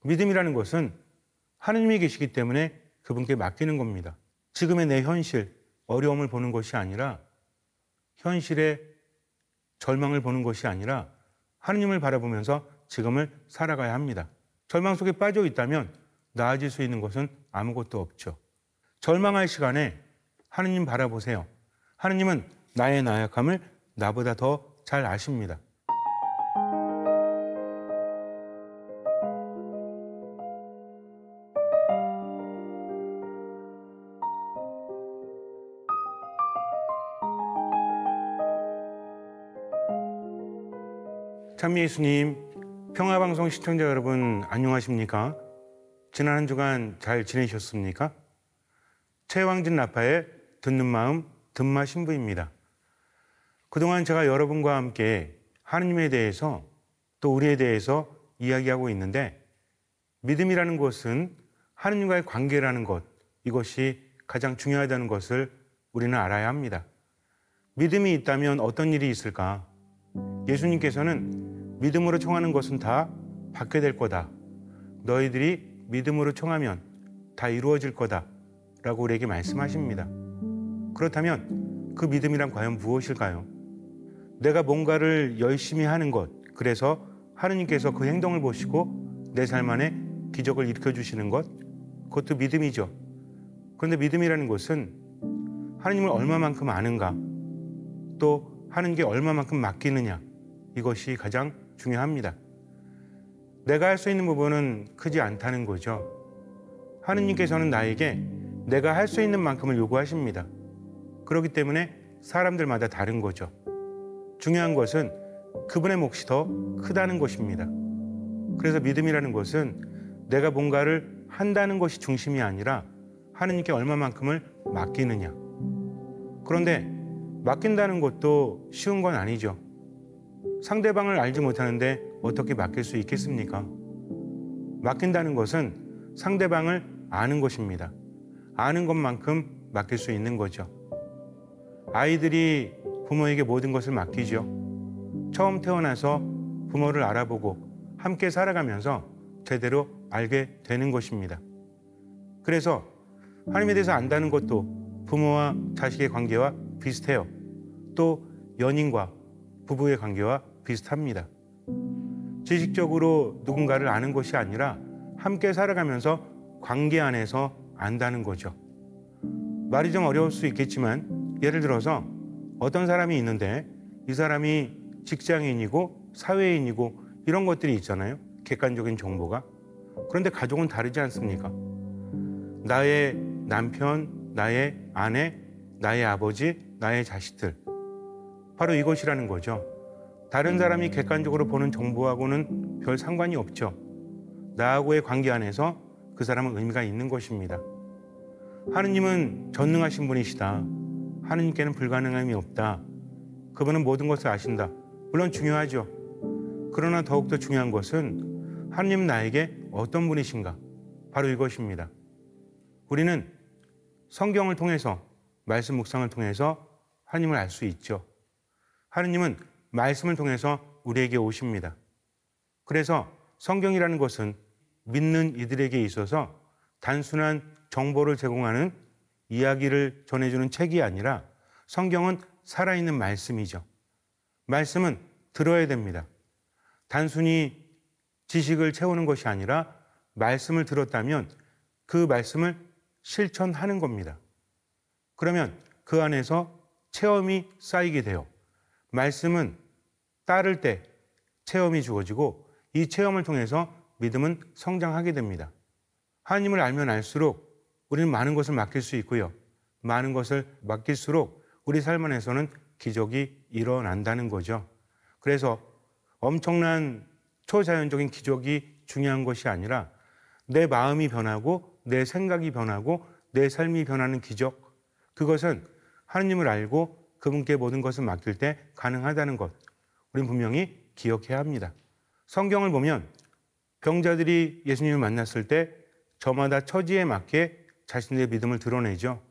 믿음이라는 것은 하느님이 계시기 때문에 그분께 맡기는 겁니다. 지금의 내 현실, 어려움을 보는 것이 아니라 현실의 절망을 보는 것이 아니라 하느님을 바라보면서 지금을 살아가야 합니다. 절망 속에 빠져 있다면 나아질 수 있는 것은 아무것도 없죠. 절망할 시간에 하느님 바라보세요. 하느님은 나의 나약함을 나보다 더 잘 아십니다. 참 예수님, 평화방송 시청자 여러분 안녕하십니까? 지난 한 주간 잘 지내셨습니까? 최왕진 라파의 듣는 마음 듣마 신부입니다. 그동안 제가 여러분과 함께 하느님에 대해서 또 우리에 대해서 이야기하고 있는데 믿음이라는 것은 하느님과의 관계라는 것, 이것이 가장 중요하다는 것을 우리는 알아야 합니다. 믿음이 있다면 어떤 일이 있을까? 예수님께서는 믿음으로 청하는 것은 다 받게 될 거다. 너희들이 믿음으로 청하면 다 이루어질 거다. 라고 우리에게 말씀하십니다. 그렇다면 그 믿음이란 과연 무엇일까요? 내가 뭔가를 열심히 하는 것, 그래서 하느님께서 그 행동을 보시고 내 삶 안에 기적을 일으켜주시는 것, 그것도 믿음이죠. 그런데 믿음이라는 것은 하느님을 얼마만큼 아는가, 또 하는 게 얼마만큼 맡기느냐, 이것이 가장 중요합니다. 내가 할 수 있는 부분은 크지 않다는 거죠. 하느님께서는 나에게 내가 할 수 있는 만큼을 요구하십니다. 그렇기 때문에 사람들마다 다른 거죠. 중요한 것은 그분의 몫이 더 크다는 것입니다. 그래서 믿음이라는 것은 내가 뭔가를 한다는 것이 중심이 아니라 하느님께 얼마만큼을 맡기느냐. 그런데 맡긴다는 것도 쉬운 건 아니죠. 상대방을 알지 못하는데 어떻게 맡길 수 있겠습니까? 맡긴다는 것은 상대방을 아는 것입니다. 아는 것만큼 맡길 수 있는 거죠. 아이들이 부모에게 모든 것을 맡기죠. 처음 태어나서 부모를 알아보고 함께 살아가면서 제대로 알게 되는 것입니다. 그래서 하나님에 대해서 안다는 것도 부모와 자식의 관계와 비슷해요. 또 연인과 부부의 관계와 비슷합니다. 지식적으로 누군가를 아는 것이 아니라 함께 살아가면서 관계 안에서 안다는 거죠. 말이 좀 어려울 수 있겠지만 예를 들어서 어떤 사람이 있는데 이 사람이 직장인이고 사회인이고 이런 것들이 있잖아요. 객관적인 정보가. 그런데 가족은 다르지 않습니까? 나의 남편, 나의 아내, 나의 아버지, 나의 자식들. 바로 이것이라는 거죠. 다른 사람이 객관적으로 보는 정보하고는 별 상관이 없죠. 나하고의 관계 안에서 그 사람은 의미가 있는 것입니다. 하느님은 전능하신 분이시다. 하느님께는 불가능함이 없다. 그분은 모든 것을 아신다. 물론 중요하죠. 그러나 더욱더 중요한 것은 하느님은 나에게 어떤 분이신가? 바로 이것입니다. 우리는 성경을 통해서, 말씀 묵상을 통해서 하느님을 알 수 있죠. 하느님은 말씀을 통해서 우리에게 오십니다. 그래서 성경이라는 것은 믿는 이들에게 있어서 단순한 정보를 제공하는 이야기를 전해주는 책이 아니라 성경은 살아있는 말씀이죠. 말씀은 들어야 됩니다. 단순히 지식을 채우는 것이 아니라 말씀을 들었다면 그 말씀을 실천하는 겁니다. 그러면 그 안에서 체험이 쌓이게 돼요. 말씀은 따를 때 체험이 주어지고 이 체험을 통해서 믿음은 성장하게 됩니다. 하나님을 알면 알수록 우리는 많은 것을 맡길 수 있고요. 많은 것을 맡길수록 우리 삶 안에서는 기적이 일어난다는 거죠. 그래서 엄청난 초자연적인 기적이 중요한 것이 아니라 내 마음이 변하고 내 생각이 변하고 내 삶이 변하는 기적, 그것은 하느님을 알고 그분께 모든 것을 맡길 때 가능하다는 것, 우리는 분명히 기억해야 합니다. 성경을 보면 병자들이 예수님을 만났을 때 저마다 처지에 맞게 자신들의 믿음을 드러내죠.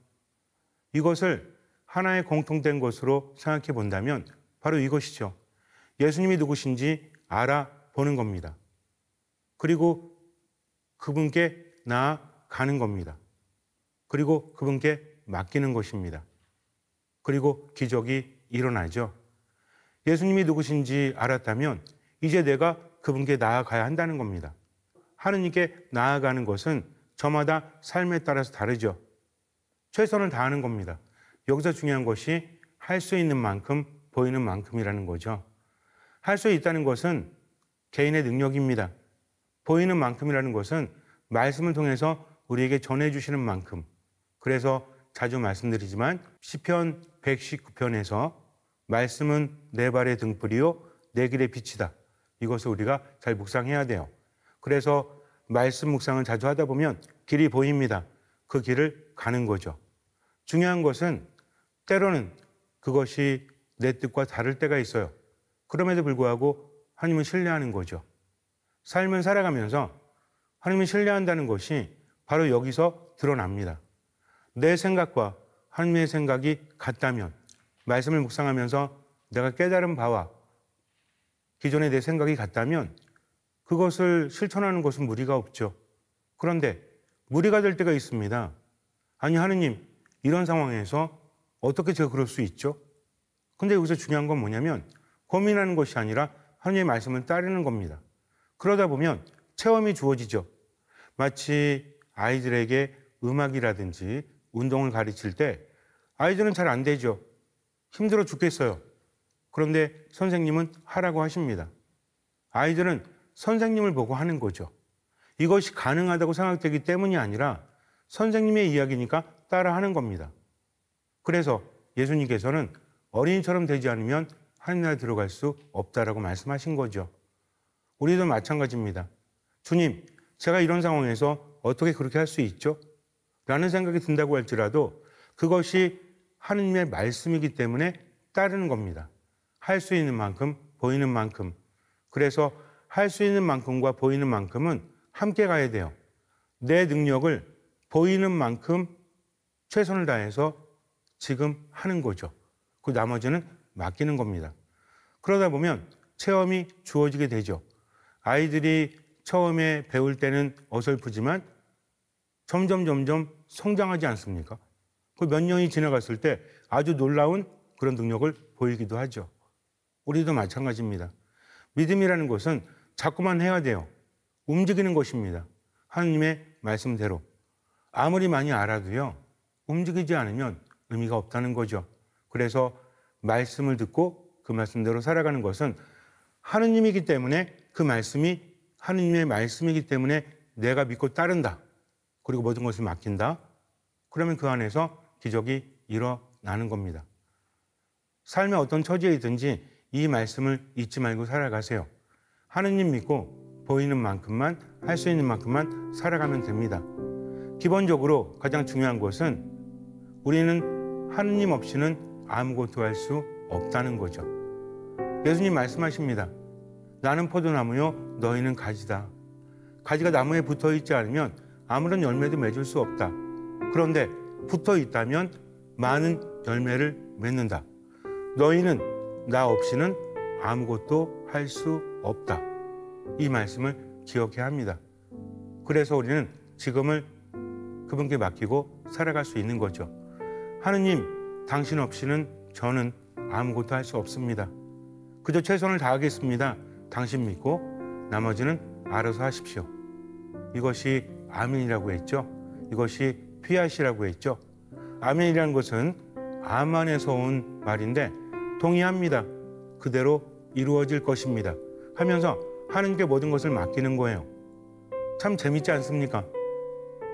이것을 하나의 공통된 것으로 생각해 본다면 바로 이것이죠. 예수님이 누구신지 알아보는 겁니다. 그리고 그분께 나아가는 겁니다. 그리고 그분께 맡기는 것입니다. 그리고 기적이 일어나죠. 예수님이 누구신지 알았다면 이제 내가 그분께 나아가야 한다는 겁니다. 하느님께 나아가는 것은 저마다 삶에 따라서 다르죠. 최선을 다하는 겁니다. 여기서 중요한 것이 할 수 있는 만큼 보이는 만큼이라는 거죠. 할 수 있다는 것은 개인의 능력입니다. 보이는 만큼이라는 것은 말씀을 통해서 우리에게 전해주시는 만큼. 그래서 자주 말씀드리지만 시편 119편에서 말씀은 내 발의 등불이요 내 길의 빛이다. 이것을 우리가 잘 묵상해야 돼요. 그래서 말씀 묵상을 자주 하다 보면 길이 보입니다. 그 길을 가는 거죠. 중요한 것은 때로는 그것이 내 뜻과 다를 때가 있어요. 그럼에도 불구하고 하나님을 신뢰하는 거죠. 삶을 살아가면서 하나님을 신뢰한다는 것이 바로 여기서 드러납니다. 내 생각과 하나님의 생각이 같다면 말씀을 묵상하면서 내가 깨달은 바와 기존의 내 생각이 같다면 그것을 실천하는 것은 무리가 없죠. 그런데 무리가 될 때가 있습니다. 아니 하느님 이런 상황에서 어떻게 제가 그럴 수 있죠? 근데 여기서 중요한 건 뭐냐면 고민하는 것이 아니라 하나님의 말씀을 따르는 겁니다. 그러다 보면 체험이 주어지죠. 마치 아이들에게 음악이라든지 운동을 가르칠 때 아이들은 잘 안 되죠. 힘들어 죽겠어요. 그런데 선생님은 하라고 하십니다. 아이들은 선생님을 보고 하는 거죠. 이것이 가능하다고 생각되기 때문이 아니라 선생님의 이야기니까 따라하는 겁니다. 그래서 예수님께서는 어린이처럼 되지 않으면 하나님 나라에 들어갈 수 없다라고 말씀하신 거죠. 우리도 마찬가지입니다. 주님, 제가 이런 상황에서 어떻게 그렇게 할 수 있죠? 라는 생각이 든다고 할지라도 그것이 하느님의 말씀이기 때문에 따르는 겁니다. 할 수 있는 만큼, 보이는 만큼. 그래서 할 수 있는 만큼과 보이는 만큼은 함께 가야 돼요. 내 능력을 보이는 만큼 최선을 다해서 지금 하는 거죠. 그 나머지는 맡기는 겁니다. 그러다 보면 체험이 주어지게 되죠. 아이들이 처음에 배울 때는 어설프지만 점점 성장하지 않습니까? 그 몇 년이 지나갔을 때 아주 놀라운 그런 능력을 보이기도 하죠. 우리도 마찬가지입니다. 믿음이라는 것은 자꾸만 해야 돼요. 움직이는 것입니다. 하나님의 말씀대로. 아무리 많이 알아도요. 움직이지 않으면 의미가 없다는 거죠. 그래서 말씀을 듣고 그 말씀대로 살아가는 것은 하느님이기 때문에 그 말씀이 하느님의 말씀이기 때문에 내가 믿고 따른다. 그리고 모든 것을 맡긴다. 그러면 그 안에서 기적이 일어나는 겁니다. 삶의 어떤 처지에 있든지 이 말씀을 잊지 말고 살아가세요. 하느님 믿고 보이는 만큼만 할 수 있는 만큼만 살아가면 됩니다. 기본적으로 가장 중요한 것은 우리는 하느님 없이는 아무것도 할 수 없다는 거죠. 예수님 말씀하십니다. 나는 포도나무요 너희는 가지다. 가지가 나무에 붙어 있지 않으면 아무런 열매도 맺을 수 없다. 그런데 붙어 있다면 많은 열매를 맺는다. 너희는 나 없이는 아무것도 할 수 없다. 이 말씀을 기억해야 합니다. 그래서 우리는 지금을 그분께 맡기고 살아갈 수 있는 거죠. 하느님, 당신 없이는 저는 아무것도 할 수 없습니다. 그저 최선을 다하겠습니다. 당신 믿고 나머지는 알아서 하십시오. 이것이 아멘이라고 했죠. 이것이 피앗이라고 했죠. 아멘이라는 것은 아만에서 온 말인데 동의합니다. 그대로 이루어질 것입니다. 하면서 하느님께 모든 것을 맡기는 거예요. 참 재밌지 않습니까?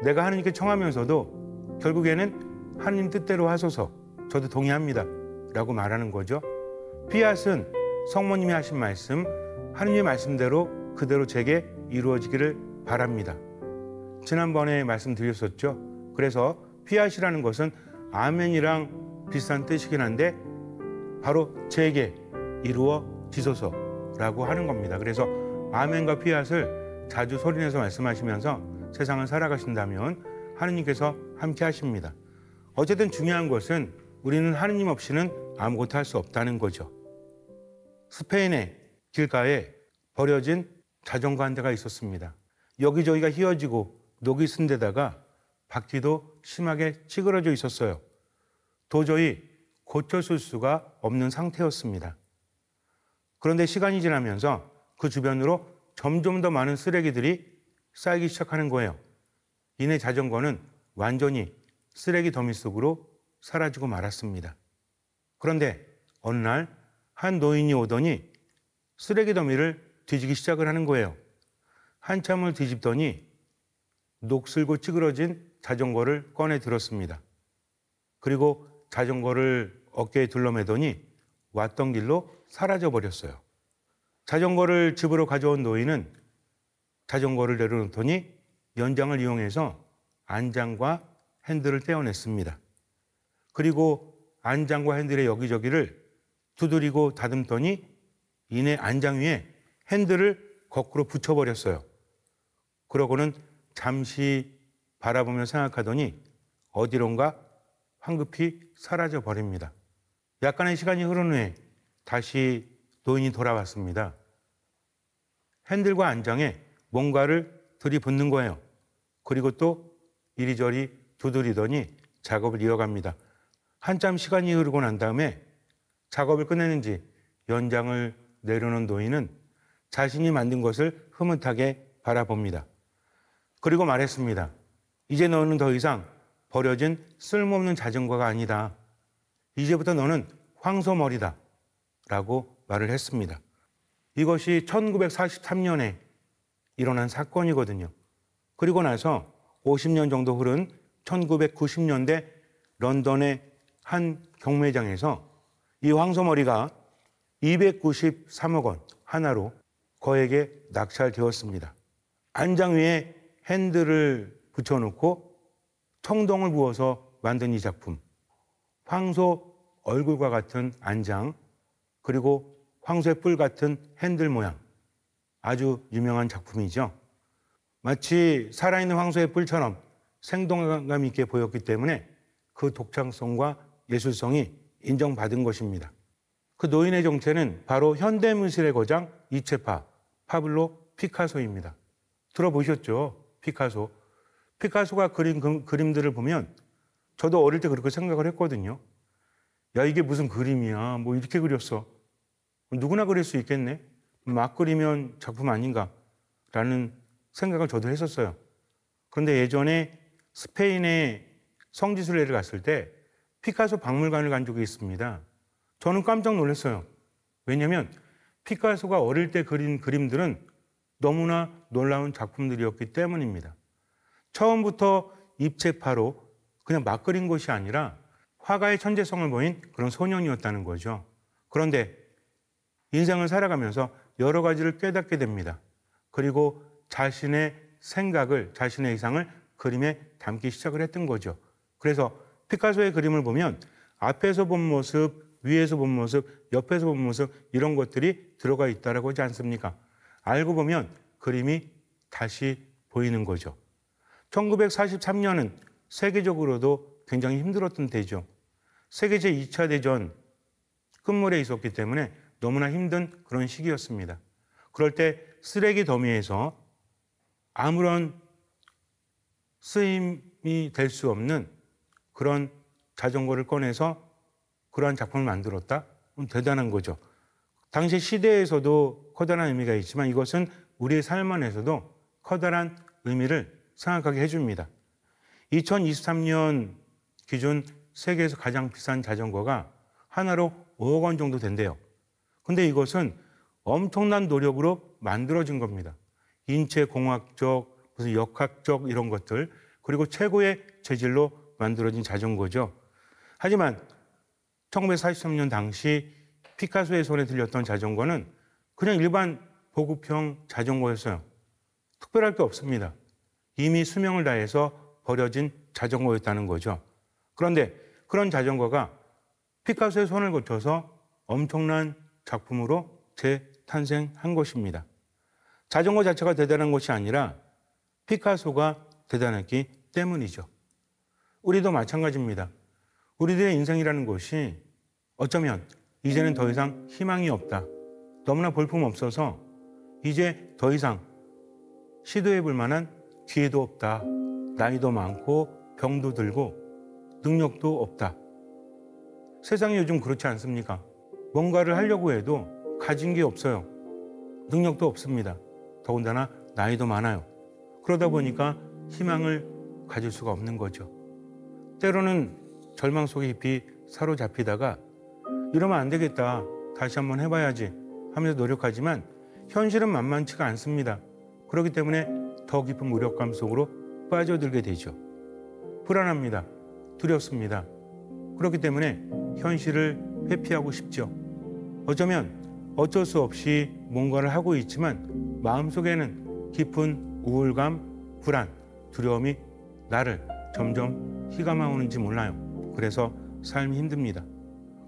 내가 하느님께 청하면서도 결국에는 하느님 뜻대로 하소서 저도 동의합니다 라고 말하는 거죠. 피앗은 성모님이 하신 말씀 하느님의 말씀대로 그대로 제게 이루어지기를 바랍니다. 지난번에 말씀드렸었죠. 그래서 피앗이라는 것은 아멘이랑 비슷한 뜻이긴 한데 바로 제게 이루어지소서라고 하는 겁니다. 그래서 아멘과 피앗을 자주 소리내서 말씀하시면서 세상을 살아가신다면 하느님께서 함께 하십니다. 어쨌든 중요한 것은 우리는 하느님 없이는 아무것도 할 수 없다는 거죠. 스페인의 길가에 버려진 자전거 한 대가 있었습니다. 여기저기가 휘어지고 녹이 쓴 데다가 바퀴도 심하게 찌그러져 있었어요. 도저히 고쳐쓸 수가 없는 상태였습니다. 그런데 시간이 지나면서 그 주변으로 점점 더 많은 쓰레기들이 쌓이기 시작하는 거예요. 이내 자전거는 완전히 쓰레기 더미 속으로 사라지고 말았습니다. 그런데 어느 날 한 노인이 오더니 쓰레기 더미를 뒤지기 시작을 하는 거예요. 한참을 뒤집더니 녹슬고 찌그러진 자전거를 꺼내 들었습니다. 그리고 자전거를 어깨에 둘러매더니 왔던 길로 사라져 버렸어요. 자전거를 집으로 가져온 노인은 자전거를 내려놓더니 연장을 이용해서 안장과 핸들을 떼어냈습니다. 그리고 안장과 핸들의 여기저기를 두드리고 다듬더니 이내 안장 위에 핸들을 거꾸로 붙여버렸어요. 그러고는 잠시 바라보며 생각하더니 어디론가 황급히 사라져 버립니다. 약간의 시간이 흐른 후에 다시 노인이 돌아왔습니다. 핸들과 안장에 뭔가를 들이붓는 거예요. 그리고 또 이리저리 두드리더니 작업을 이어갑니다. 한참 시간이 흐르고 난 다음에 작업을 끝내는지 연장을 내려놓은 노인은 자신이 만든 것을 흐뭇하게 바라봅니다. 그리고 말했습니다. 이제 너는 더 이상 버려진 쓸모없는 자전거가 아니다. 이제부터 너는 황소머리다. 라고 말을 했습니다. 이것이 1943년에 일어난 사건이거든요. 그리고 나서 50년 정도 흐른 1990년대 런던의 한 경매장에서 이 황소머리가 293억 원 하나로 거액에 낙찰되었습니다. 안장 위에 핸들을 붙여놓고 청동을 부어서 만든 이 작품, 황소 얼굴과 같은 안장, 그리고 황소의 뿔 같은 핸들 모양, 아주 유명한 작품이죠. 마치 살아있는 황소의 뿔처럼 생동감 있게 보였기 때문에 그 독창성과 예술성이 인정받은 것입니다. 그 노인의 정체는 바로 현대미술의 거장 이체파 파블로 피카소입니다. 들어보셨죠? 피카소. 피카소가 그린 그림들을 보면 저도 어릴 때 그렇게 생각을 했거든요. 야, 이게 무슨 그림이야. 뭐 이렇게 그렸어. 누구나 그릴 수 있겠네. 막 그리면 작품 아닌가 라는 생각을 저도 했었어요. 그런데 예전에 스페인의 성지순례를 갔을 때 피카소 박물관을 간 적이 있습니다. 저는 깜짝 놀랐어요. 왜냐하면 피카소가 어릴 때 그린 그림들은 너무나 놀라운 작품들이었기 때문입니다. 처음부터 입체파로 그냥 막 그린 것이 아니라 화가의 천재성을 보인 그런 소년이었다는 거죠. 그런데 인생을 살아가면서 여러 가지를 깨닫게 됩니다. 그리고 자신의 생각을, 자신의 이상을 그림에 담기 시작을 했던 거죠. 그래서 피카소의 그림을 보면 앞에서 본 모습, 위에서 본 모습, 옆에서 본 모습 이런 것들이 들어가 있다라고 하지 않습니까? 알고 보면 그림이 다시 보이는 거죠. 1943년은 세계적으로도 굉장히 힘들었던 때죠. 세계 제2차 대전 끝물에 있었기 때문에 너무나 힘든 그런 시기였습니다. 그럴 때 쓰레기 더미에서 아무런 쓰임이 될 수 없는 그런 자전거를 꺼내서 그러한 작품을 만들었다? 대단한 거죠. 당시 시대에서도 커다란 의미가 있지만 이것은 우리의 삶 안에서도 커다란 의미를 생각하게 해줍니다. 2023년 기준 세계에서 가장 비싼 자전거가 하나로 5억 원 정도 된대요. 근데 이것은 엄청난 노력으로 만들어진 겁니다. 인체공학적, 무슨 역학적 이런 것들, 그리고 최고의 재질로 만들어진 자전거죠. 하지만 1943년 당시 피카소의 손에 들렸던 자전거는 그냥 일반 보급형 자전거였어요. 특별할 게 없습니다. 이미 수명을 다해서 버려진 자전거였다는 거죠. 그런데 그런 자전거가 피카소의 손을 거쳐서 엄청난 작품으로 재탄생한 것입니다. 자전거 자체가 대단한 것이 아니라 피카소가 대단했기 때문이죠. 우리도 마찬가지입니다. 우리들의 인생이라는 것이 어쩌면 이제는 더 이상 희망이 없다. 너무나 볼품 없어서 이제 더 이상 시도해 볼 만한 기회도 없다. 나이도 많고 병도 들고 능력도 없다. 세상이 요즘 그렇지 않습니까? 뭔가를 하려고 해도 가진 게 없어요. 능력도 없습니다. 더군다나 나이도 많아요. 그러다 보니까 희망을 가질 수가 없는 거죠. 때로는 절망 속에 깊이 사로잡히다가 이러면 안 되겠다. 다시 한번 해봐야지 하면서 노력하지만 현실은 만만치가 않습니다. 그렇기 때문에 더 깊은 무력감 속으로 빠져들게 되죠. 불안합니다. 두렵습니다. 그렇기 때문에 현실을 회피하고 싶죠. 어쩌면 어쩔 수 없이 뭔가를 하고 있지만 마음속에는 깊은 우울감, 불안, 두려움이 나를 점점 휘감아오는지 몰라요. 그래서 삶이 힘듭니다.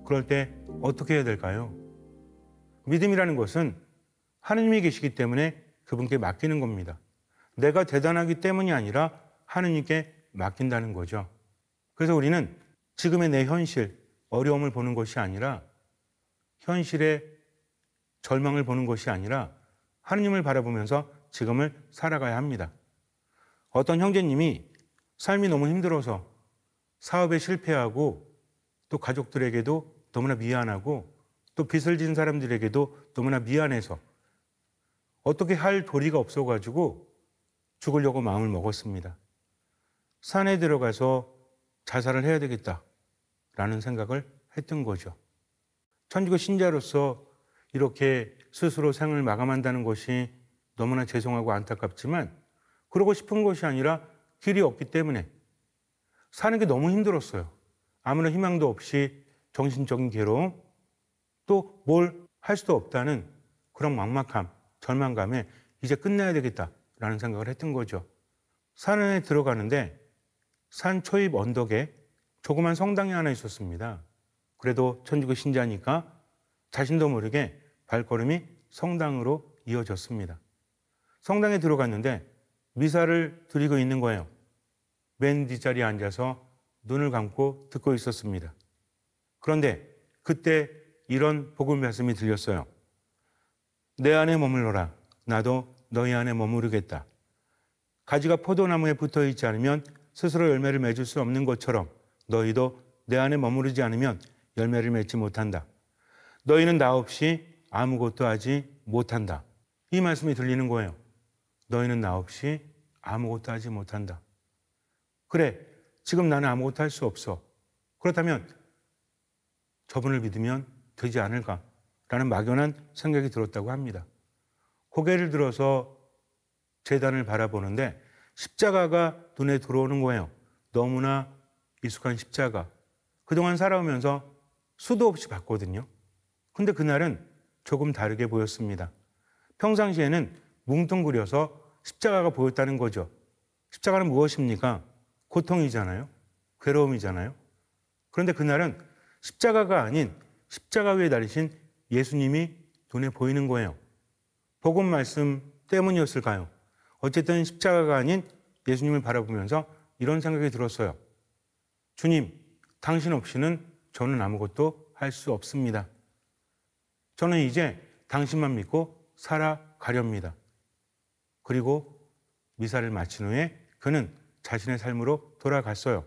그럴 때 어떻게 해야 될까요? 믿음이라는 것은 하느님이 계시기 때문에 그분께 맡기는 겁니다. 내가 대단하기 때문이 아니라 하느님께 맡긴다는 거죠. 그래서 우리는 지금의 내 현실, 어려움을 보는 것이 아니라 현실의 절망을 보는 것이 아니라 하느님을 바라보면서 지금을 살아가야 합니다. 어떤 형제님이 삶이 너무 힘들어서 사업에 실패하고 또 가족들에게도 너무나 미안하고 또 빚을 진 사람들에게도 너무나 미안해서 어떻게 할 도리가 없어가지고 죽으려고 마음을 먹었습니다. 산에 들어가서 자살을 해야 되겠다라는 생각을 했던 거죠. 천주교 신자로서 이렇게 스스로 생을 마감한다는 것이 너무나 죄송하고 안타깝지만 그러고 싶은 것이 아니라 길이 없기 때문에 사는 게 너무 힘들었어요. 아무런 희망도 없이 정신적인 괴로움, 또 뭘 할 수도 없다는 그런 막막함, 절망감에 이제 끝내야 되겠다라는 생각을 했던 거죠. 산에 들어가는데 산 초입 언덕에 조그만 성당이 하나 있었습니다. 그래도 천주교 신자니까 자신도 모르게 발걸음이 성당으로 이어졌습니다. 성당에 들어갔는데 미사를 드리고 있는 거예요. 맨 뒷자리에 앉아서 눈을 감고 듣고 있었습니다. 그런데 그때 이런 복음 말씀이 들렸어요. 내 안에 머물러라. 나도 너희 안에 머무르겠다. 가지가 포도나무에 붙어 있지 않으면 스스로 열매를 맺을 수 없는 것처럼 너희도 내 안에 머무르지 않으면 열매를 맺지 못한다. 너희는 나 없이 아무것도 하지 못한다. 이 말씀이 들리는 거예요. 너희는 나 없이 아무것도 하지 못한다. 그래, 지금 나는 아무것도 할 수 없어. 그렇다면 저분을 믿으면 되지 않을까라는 막연한 생각이 들었다고 합니다. 고개를 들어서 제단을 바라보는데 십자가가 눈에 들어오는 거예요. 너무나 익숙한 십자가. 그동안 살아오면서 수도 없이 봤거든요. 근데 그날은 조금 다르게 보였습니다. 평상시에는 뭉뚱그려서 십자가가 보였다는 거죠. 십자가는 무엇입니까? 고통이잖아요. 괴로움이잖아요. 그런데 그날은 십자가가 아닌 십자가 위에 달리신 예수님이 눈에 보이는 거예요. 복음 말씀 때문이었을까요? 어쨌든 십자가가 아닌 예수님을 바라보면서 이런 생각이 들었어요. 주님, 당신 없이는 저는 아무것도 할 수 없습니다. 저는 이제 당신만 믿고 살아가렵니다. 그리고 미사를 마친 후에 그는 자신의 삶으로 돌아갔어요.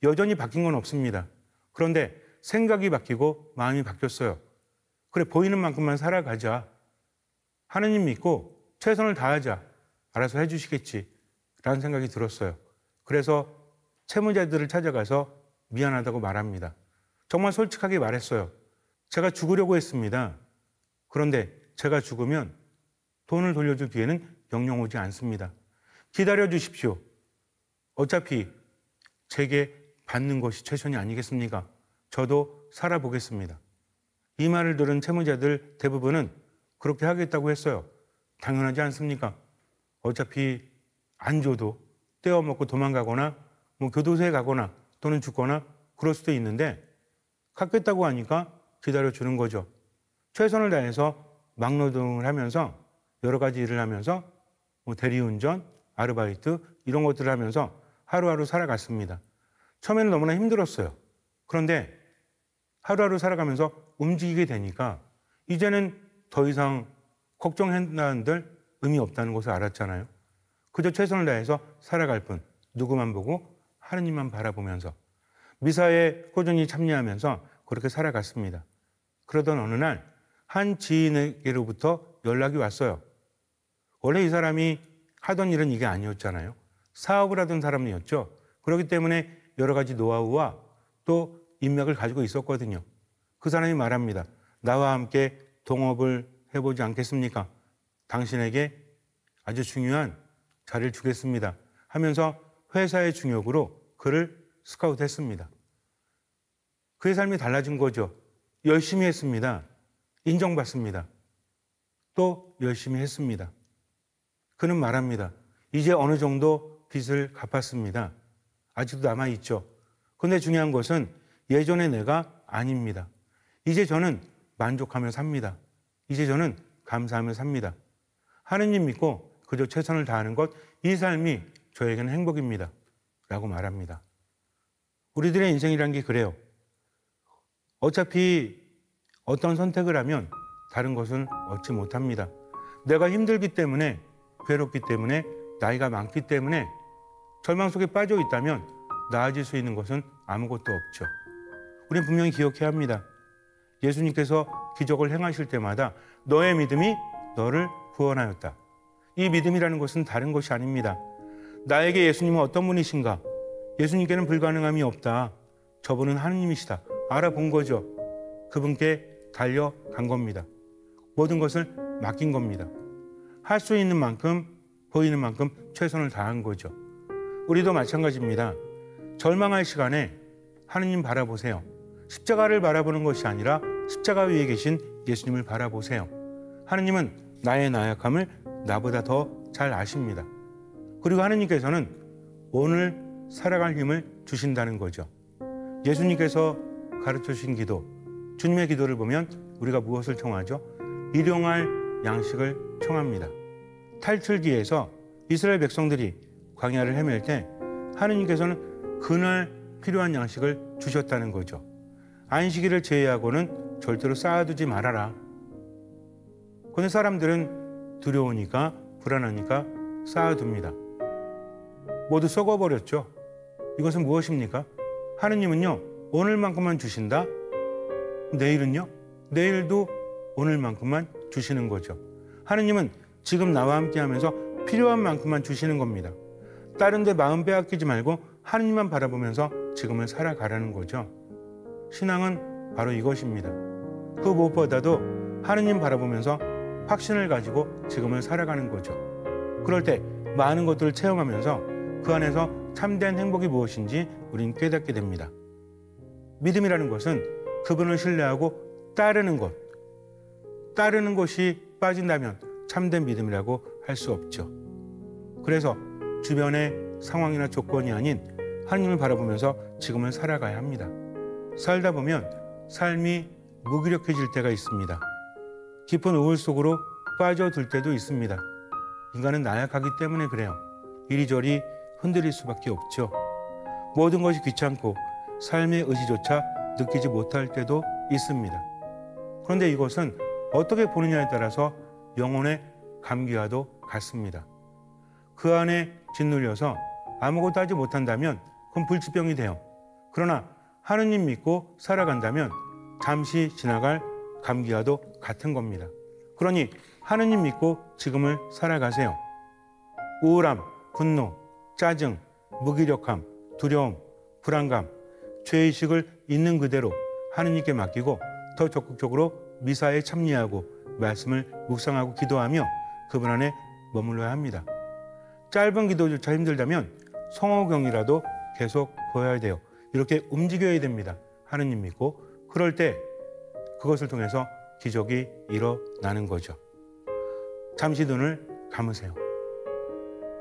여전히 바뀐 건 없습니다. 그런데 생각이 바뀌고 마음이 바뀌었어요. 그래, 보이는 만큼만 살아가자. 하느님 믿고 최선을 다하자. 알아서 해주시겠지. 라는 생각이 들었어요. 그래서 채무자들을 찾아가서 미안하다고 말합니다. 정말 솔직하게 말했어요. 제가 죽으려고 했습니다. 그런데 제가 죽으면 돈을 돌려줄 기회는 영영 오지 않습니다. 기다려 주십시오. 어차피 제게 받는 것이 최선이 아니겠습니까? 저도 살아보겠습니다. 이 말을 들은 채무자들 대부분은 그렇게 하겠다고 했어요. 당연하지 않습니까? 어차피 안 줘도 떼어먹고 도망가거나 교도소에 가거나 또는 죽거나 그럴 수도 있는데 갖겠다고 하니까 기다려주는 거죠. 최선을 다해서 막노동을 하면서 여러 가지 일을 하면서 대리운전, 아르바이트 이런 것들을 하면서 하루하루 살아갔습니다. 처음에는 너무나 힘들었어요. 그런데 하루하루 살아가면서 움직이게 되니까 이제는 더 이상 걱정한다는들 의미 없다는 것을 알았잖아요. 그저 최선을 다해서 살아갈 뿐 누구만 보고 하느님만 바라보면서 미사에 꾸준히 참여하면서 그렇게 살아갔습니다. 그러던 어느 날 한 지인에게로부터 연락이 왔어요. 원래 이 사람이 하던 일은 이게 아니었잖아요. 사업을 하던 사람이었죠. 그렇기 때문에 여러 가지 노하우와 또 인맥을 가지고 있었거든요. 그 사람이 말합니다. 나와 함께 동업을 해보지 않겠습니까? 당신에게 아주 중요한 자리를 주겠습니다. 하면서 회사의 중역으로 그를 스카우트했습니다. 그의 삶이 달라진 거죠. 열심히 했습니다. 인정받습니다. 또 열심히 했습니다. 그는 말합니다. 이제 어느 정도 빚을 갚았습니다. 아직도 남아있죠. 그런데 중요한 것은 예전의 내가 아닙니다. 이제 저는 만족하며 삽니다. 이제 저는 감사하며 삽니다. 하느님 믿고 그저 최선을 다하는 것, 이 삶이 저에게는 행복입니다. 라고 말합니다. 우리들의 인생이란 게 그래요. 어차피 어떤 선택을 하면 다른 것은 얻지 못합니다. 내가 힘들기 때문에, 괴롭기 때문에, 나이가 많기 때문에 절망 속에 빠져 있다면 나아질 수 있는 것은 아무것도 없죠. 우리는 분명히 기억해야 합니다. 예수님께서 기적을 행하실 때마다 너의 믿음이 너를 구원하였다. 이 믿음이라는 것은 다른 것이 아닙니다. 나에게 예수님은 어떤 분이신가? 예수님께는 불가능함이 없다. 저분은 하느님이시다. 알아본 거죠. 그분께 달려간 겁니다. 모든 것을 맡긴 겁니다. 할 수 있는 만큼, 보이는 만큼 최선을 다한 거죠. 우리도 마찬가지입니다. 절망할 시간에 하느님 바라보세요. 십자가를 바라보는 것이 아니라 십자가 위에 계신 예수님을 바라보세요. 하느님은 나의 나약함을 나보다 더 잘 아십니다. 그리고 하느님께서는 오늘 살아갈 힘을 주신다는 거죠. 예수님께서 가르쳐 주신 기도, 주님의 기도를 보면 우리가 무엇을 청하죠? 일용할 양식을 청합니다. 탈출기에서 이스라엘 백성들이 광야를 헤맬 때 하느님께서는 그날 필요한 양식을 주셨다는 거죠. 안식일을 제외하고는 절대로 쌓아두지 말아라. 그런데 사람들은 두려우니까 불안하니까 쌓아둡니다. 모두 썩어버렸죠. 이것은 무엇입니까? 하느님은요, 오늘만큼만 주신다. 내일은요? 내일도 오늘만큼만 주시는 거죠. 하느님은 지금 나와 함께 하면서 필요한 만큼만 주시는 겁니다. 다른 데 마음 빼앗기지 말고 하느님만 바라보면서 지금을 살아가라는 거죠. 신앙은 바로 이것입니다. 그 무엇보다도 하느님 바라보면서 확신을 가지고 지금을 살아가는 거죠. 그럴 때 많은 것들을 체험하면서 그 안에서 참된 행복이 무엇인지 우린 깨닫게 됩니다. 믿음이라는 것은 그분을 신뢰하고 따르는 것. 따르는 것이 빠진다면 참된 믿음이라고 할 수 없죠. 그래서 주변의 상황이나 조건이 아닌 하느님을 바라보면서 지금을 살아가야 합니다. 살다 보면 삶이 무기력해질 때가 있습니다. 깊은 우울 속으로 빠져들 때도 있습니다. 인간은 나약하기 때문에 그래요. 이리저리 흔들릴 수밖에 없죠. 모든 것이 귀찮고 삶의 의지조차 느끼지 못할 때도 있습니다. 그런데 이것은 어떻게 보느냐에 따라서 영혼의 감기와도 같습니다. 그 안에 짓눌려서 아무것도 하지 못한다면 그건 불치병이 돼요. 그러나 하느님 믿고 살아간다면 잠시 지나갈 감기와도 같은 겁니다. 그러니 하느님 믿고 지금을 살아가세요. 우울함, 분노, 짜증, 무기력함, 두려움, 불안감, 죄의식을 있는 그대로 하느님께 맡기고 더 적극적으로 미사에 참여하고 말씀을 묵상하고 기도하며 그분 안에 머물러야 합니다. 짧은 기도조차 힘들다면 성호경이라도 계속 보여야 돼요. 이렇게 움직여야 됩니다. 하느님 믿고. 그럴 때 그것을 통해서 기적이 일어나는 거죠. 잠시 눈을 감으세요.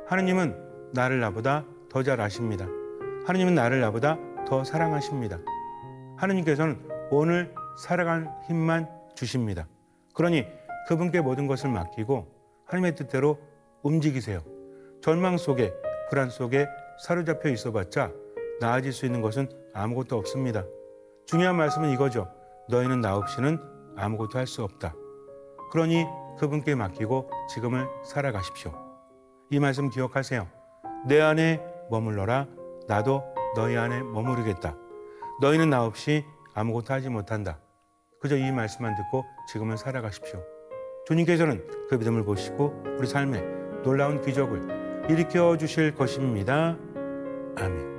하느님은 나를 나보다 더 잘 아십니다. 하느님은 나를 나보다 더 사랑하십니다. 하느님께서는 오늘 살아갈 힘만 주십니다. 그러니 그분께 모든 것을 맡기고 하나님의 뜻대로 움직이세요. 절망 속에, 불안 속에 사로잡혀 있어봤자 나아질 수 있는 것은 아무것도 없습니다. 중요한 말씀은 이거죠. 너희는 나 없이는 아무것도 할 수 없다. 그러니 그분께 맡기고 지금을 살아가십시오. 이 말씀 기억하세요. 내 안에 머물러라. 나도 너희 안에 머무르겠다. 너희는 나 없이 아무것도 하지 못한다. 그저 이 말씀만 듣고 지금은 살아가십시오. 주님께서는 그 믿음을 보시고 우리 삶에 놀라운 기적을 일으켜 주실 것입니다. 아멘.